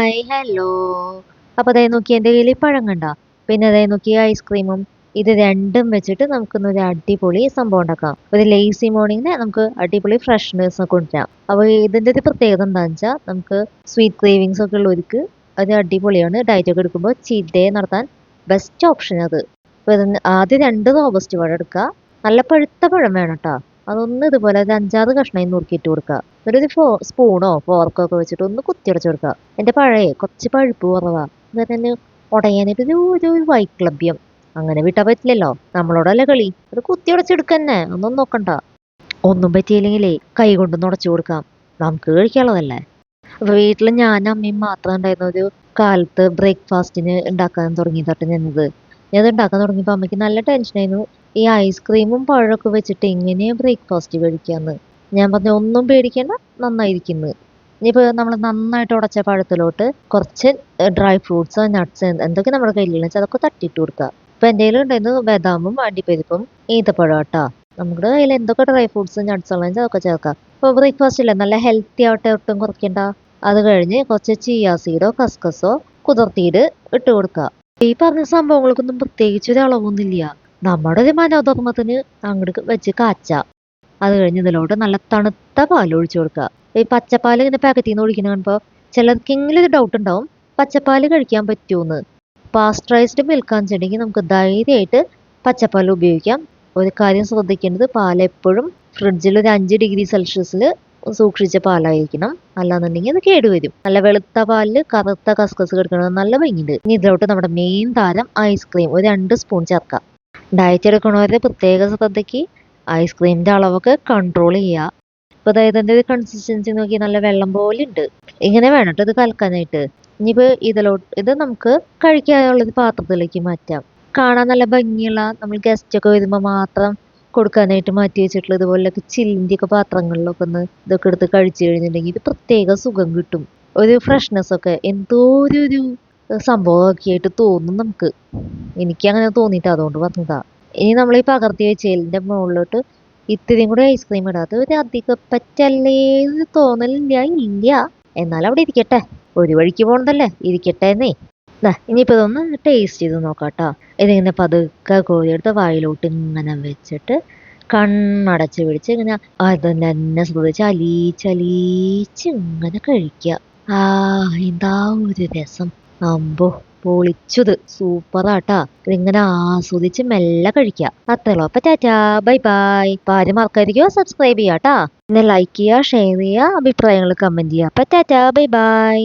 Hi hello. അപ്പോൾ ദേ നോക്കി എൻ്റെ കയ്യിൽ പഴം കണ്ട, പിന്നെ ദേ നോക്കി ഐസ്ക്രീമും. ഇത് രണ്ടും വെച്ചിട്ട് നമുക്കൊന്ന് ഒരു അടിപൊളി സംഭവം ഉണ്ടാക്കാം. ഒരു ലേസി മോർണിംഗിന് നമുക്ക് അടിപൊളി ഫ്രഷ്നെസ് കൊണ്ടുവരാം. അപ്പോൾ ഇതിൻ്റെ ഒരു പ്രത്യേകത എന്താണെന്ന് വെച്ചാൽ നമുക്ക് സ്വീറ്റ് ക്രേവിങ്സ് ഒക്കെ ഉള്ളവർക്ക് അത് അടിപൊളിയാണ്. ഡയറ്റ് ഒക്കെ എടുക്കുമ്പോൾ ചീറ്റ് ഡേ നടത്താൻ ബെസ്റ്റ് ഓപ്ഷൻ അത്. അപ്പോൾ ഇതിന് ആദ്യം 2 റോബസ്റ്റ് പഴം എടുക്കുക. നല്ല പഴുത്ത പഴം വേണം കേട്ടോ. അതൊന്ന് ഇതുപോലെ ഒരു 5-6 കഷ്ണമായി നുറുക്കിയിട്ട് കൊടുക്കുക. എന്നിട്ടൊരു സ്പൂണോ ഫോർക്കോ ഒക്കെ വെച്ചിട്ട് ഒന്ന് കുത്തിയടച്ച് കൊടുക്കുക. എൻ്റെ കുറച്ച് പഴുപ്പ് കുറവാ, എന്നിട്ട് തന്നെ ഉടയാനായിട്ട് ഒരു വൈക്ലഭ്യം. അങ്ങനെ വിട്ടാൽ പറ്റില്ലല്ലോ, നമ്മളോടല്ലേ കളി. അത് കുത്തിയടച്ചെടുക്കന്നെ, ഒന്നും നോക്കണ്ട. ഒന്നും പറ്റിയില്ലെങ്കിലേ കൈ കൊണ്ടൊന്ന് ഉടച്ചു കൊടുക്കാം, നമുക്ക് കഴിക്കാനുള്ളതല്ലേ. അപ്പൊ വീട്ടിൽ ഞാനും അമ്മയും മാത്രം ഉണ്ടായിരുന്ന ഒരു കാലത്ത് ബ്രേക്ക്ഫാസ്റ്റിന് ഉണ്ടാക്കാൻ തുടങ്ങി തൊട്ട് ഞാനത് ഉണ്ടാക്കാൻ തുടങ്ങിയപ്പോൾ അമ്മയ്ക്ക് നല്ല ടെൻഷനായിരുന്നു. ഈ ഐസ്ക്രീമും പഴമൊക്കെ വെച്ചിട്ട് എങ്ങനെയാ ബ്രേക്ക്ഫാസ്റ്റ് കഴിക്കാന്ന്. ഞാൻ പറഞ്ഞു ഒന്നും പേടിക്കേണ്ട, നന്നായിരിക്കുന്നു. ഇനിയിപ്പോൾ നമ്മൾ നന്നായിട്ട് ഉടച്ച പഴത്തിലോട്ട് കുറച്ച് ഡ്രൈ ഫ്രൂട്ട്സ് നട്ട്സ് എന്തൊക്കെ നമ്മുടെ കയ്യിലുള്ള വെച്ചാൽ അതൊക്കെ തട്ടിയിട്ട് കൊടുക്കുക. ഇപ്പം എൻ്റെ കയ്യിൽ ഉണ്ടായിരുന്നു ബദാമും അണ്ടിപ്പരിപ്പും ഈത്തപ്പഴം കേട്ടോ. നമ്മുടെ കയ്യിൽ എന്തൊക്കെ ഡ്രൈ ഫ്രൂട്ട്സ് നട്ട്സ് ഉള്ളതെന്ന് വെച്ചാൽ അതൊക്കെ ചേർക്കാം. ഇപ്പോൾ ബ്രേക്ക്ഫാസ്റ്റ് ഇല്ല, നല്ല ഹെൽത്തി ആവട്ടെ, ഒട്ടും കുറയ്ക്കണ്ട. അത് കഴിഞ്ഞ് കുറച്ച് ചിയ സീഡോ കസ്കസോ കുതിർത്തിയിട്ട് ഇട്ട് കൊടുക്കുക. ഈ പറഞ്ഞ സംഭവങ്ങൾക്കൊന്നും പ്രത്യേകിച്ച് ഒരു അളവൊന്നുമില്ല. നമ്മുടെ ഒരു മനോധർമ്മത്തിന് അങ്ങോട്ട് വെച്ച് കാച്ചാം. അത് കഴിഞ്ഞ് ഇതിലോട്ട് നല്ല തണുത്ത പാൽ ഒഴിച്ചു കൊടുക്കുക. ഈ പച്ചപ്പാൽ ഇങ്ങനെ പാക്കറ്റിൽ നിന്ന് ഒഴിക്കുന്ന കാണുമ്പോൾ ചിലർക്കെങ്കിലും ഒരു ഡൗട്ട് ഉണ്ടാവും, പച്ചപ്പാൽ കഴിക്കാൻ പറ്റുമെന്ന്. പാസ്ചറൈസ്ഡ് മിൽക്ക് ആണെന്നുണ്ടെങ്കിൽ നമുക്ക് ധൈര്യമായിട്ട് പച്ചപ്പാൽ ഉപയോഗിക്കാം. ഒരു കാര്യം ശ്രദ്ധിക്കേണ്ടത്, പാൽ എപ്പോഴും ഫ്രിഡ്ജിൽ ഒരു 5 ഡിഗ്രി സെൽഷ്യസിൽ സൂക്ഷിച്ച പാലായിരിക്കണം. അല്ലാന്നുണ്ടെങ്കിൽ അത് കേടുവരും. നല്ല വെളുത്ത പാലിൽ കറുത്ത കസ്കസ് കിടക്കുന്നത് നല്ല ഭംഗിയുണ്ട്. ഇനി ഇതിലോട്ട് നമ്മുടെ മെയിൻ താരം ഐസ്ക്രീം ഒരു 2 സ്പൂൺ ചേർക്കാം. ഡയറ്റ് എടുക്കണവരെ പ്രത്യേക ശ്രദ്ധയ്ക്ക് ഐസ്ക്രീമിൻ്റെ അളവൊക്കെ കൺട്രോൾ ചെയ്യുക. ഇപ്പോൾ അതായത് ഇതിൻ്റെ ഒരു കൺസിസ്റ്റൻസി നോക്കി നല്ല വെള്ളം പോലെ ഉണ്ട്. ഇങ്ങനെ വേണം കേട്ടോ ഇത് കലക്കാനായിട്ട്. ഇനിയിപ്പോൾ ഇത് നമുക്ക് കഴിക്കാനുള്ളൊരു പാത്രത്തിലേക്ക് മാറ്റാം. കാണാൻ നല്ല ഭംഗിയുള്ള, നമ്മൾ ഗസ്റ്റൊക്കെ വരുമ്പോൾ മാത്രം കൊടുക്കാനായിട്ട് മാറ്റി വെച്ചിട്ടുള്ള ഇതുപോലൊക്കെ ചില്ലിൻ്റെയൊക്കെ പാത്രങ്ങളിലൊക്കെ ഒന്ന് ഇതൊക്കെ എടുത്ത് കഴിച്ചു കഴിഞ്ഞിട്ടുണ്ടെങ്കിൽ ഇത് പ്രത്യേക സുഖം കിട്ടും. ഒരു ഫ്രഷ്നെസ് ഒക്കെ എന്തോ ഒരു സംഭവമൊക്കെ ആയിട്ട് തോന്നും നമുക്ക്. എനിക്ക് അങ്ങനെ തോന്നിയിട്ട് അതുകൊണ്ട് പറഞ്ഞതാ. ഇനി നമ്മൾ ഈ പകർത്തി വെച്ചതിൻ്റെ മുകളിലോട്ട് ഇത്തിരിയും കൂടി ഐസ്ക്രീം ഇടാതെ ഒരു അധികം പറ്റല്ലേ തോന്നലില്ല. ഇല്ല, എന്നാൽ അവിടെ ഇരിക്കട്ടെ, ഒരു വഴിക്ക് പോണതല്ലേ, ഇരിക്കട്ടെ എന്നേ. ഇനിയിപ്പോൾ ഇതൊന്ന് ടേസ്റ്റ് ചെയ്ത് നോക്കാട്ടോ. ഇതിങ്ങനെ പതുക്കെ കോരിയെടുത്ത് വായിലോട്ട് ഇങ്ങനെ വെച്ചിട്ട് കണ്ണടച്ച് പിടിച്ച് ഇങ്ങനെ തന്നെ ശ്രദ്ധിച്ച് അലീച്ചലീച്ച് ഇങ്ങനെ കഴിക്കുക. എന്താ ഒരു രസം. അമ്പോ, പൊളിച്ചത് സൂപ്പറാട്ടാ. ഇതിങ്ങനെ ആസ്വദിച്ച് മെല്ലെ കഴിക്കുക. അത്രയുള്ളൂ. അപ്പൊ ടാറ്റാ, ബൈ ബൈ. അപ്പൊ ആരും മറക്കാതിരിക്കോ സബ്സ്ക്രൈബ് ചെയ്യാട്ടാ. പിന്നെ ലൈക്ക് ചെയ്യുക, ഷെയർ ചെയ്യുക, അഭിപ്രായങ്ങൾ കമന്റ് ചെയ്യുക. അപ്പൊ ടാറ്റാ, ബൈ ബൈ.